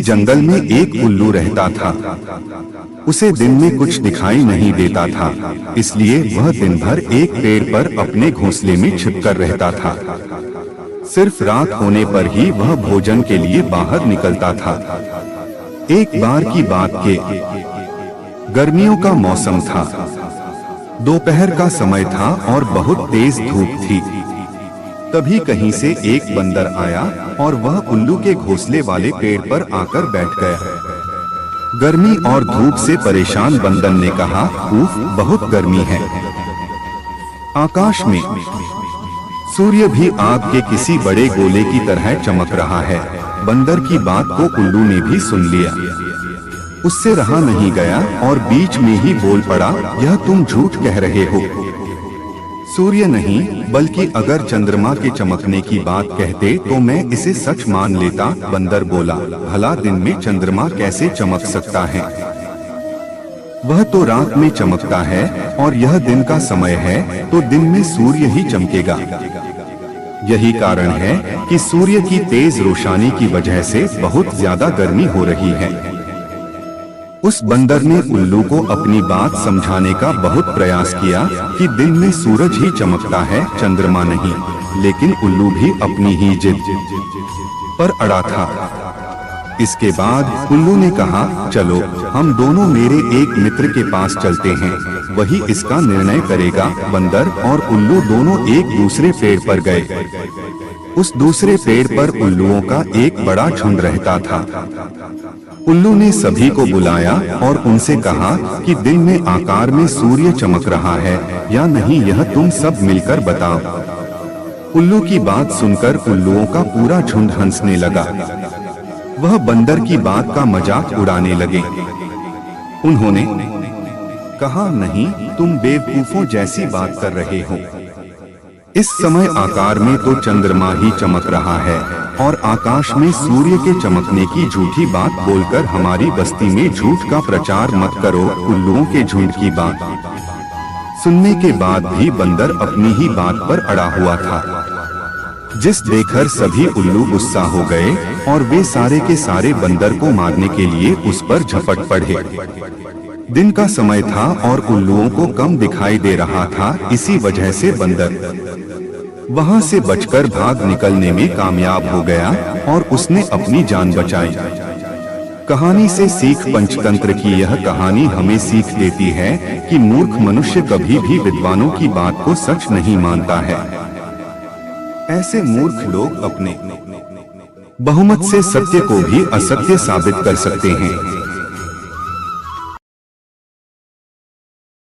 जंगल में एक उल्लू रहता था। उसे दिन में कुछ दिखाई नहीं देता था, इसलिए वह दिन भर एक पेड़ पर अपने घोंसले में छिपकर रहता था। सिर्फ रात होने पर ही वह भोजन के लिए बाहर निकलता था। एक बार की बात के गर्मियों का मौसम था। दोपहर का समय था और बहुत तेज धूप थी। तभी कहीं से एक बंदर आया और वह उल्लू के घोंसले वाले पेड़ पर आकर बैठ गया। गर्मी और धूप से परेशान बंदर ने कहा, उफ, बहुत गर्मी है। आकाश में सूर्य भी आग के किसी बड़े गोले की तरह चमक रहा है। बंदर की बात को उल्लू ने भी सुन लिया। उससे रहा नहीं गया और बीच में ही बोल पड़ा, यह तुम झूठ कह रहे हो। सूर्य नहीं, बल्कि अगर चंद्रमा के चमकने की बात कहते तो मैं इसे सच मान लेता। बंदर बोला, भला दिन में चंद्रमा कैसे चमक सकता है? वह तो रात में चमकता है और यह दिन का समय है, तो दिन में सूर्य ही चमकेगा। यही कारण है कि सूर्य की तेज रोशनी की वजह से बहुत ज्यादा गर्मी हो रही है। उस बंदर ने उल्लू को अपनी बात समझाने का बहुत प्रयास किया कि दिन में सूरज ही चमकता है, चंद्रमा नहीं। लेकिन उल्लू भी अपनी ही जिद पर अड़ा था। इसके बाद उल्लू ने कहा, चलो हम दोनों मेरे एक मित्र के पास चलते हैं, वही इसका निर्णय करेगा। बंदर और उल्लू दोनों एक दूसरे पेड़ पर गए। उस दूसरे पेड़ पर उल्लुओं का एक बड़ा झुंड रहता था। उल्लू ने सभी को बुलाया और उनसे कहा कि दिन में आकार में सूर्य चमक रहा है या नहीं, यह तुम सब मिलकर बताओ। उल्लू की बात सुनकर उल्लुओं का पूरा झुंड हंसने लगा। वह बंदर की बात का मजाक उड़ाने लगे। उन्होंने कहा, नहीं, तुम बेवकूफों जैसी बात कर रहे हो। इस समय आकार में तो चंद्रमा ही चमक रहा है और आकाश में सूर्य के चमकने की झूठी बात बोलकर हमारी बस्ती में झूठ का प्रचार मत करो। उल्लुओं के झुंड की बात सुनने के बाद भी बंदर अपनी ही बात पर अड़ा हुआ था, जिस देखकर सभी उल्लू गुस्सा हो गए और वे सारे के सारे बंदर को मारने के लिए उस पर झपट पड़े। दिन का समय था और उल्लुओं को कम दिखाई दे रहा था, इसी वजह से बंदर वहां से बचकर भाग निकलने में कामयाब हो गया और उसने अपनी जान बचाई। कहानी से सीख, पंचतंत्र की यह कहानी हमें सीख देती है कि मूर्ख मनुष्य कभी भी विद्वानों की बात को सच नहीं मानता है। ऐसे मूर्ख लोग अपने बहुमत से सत्य को भी असत्य साबित कर सकते हैं।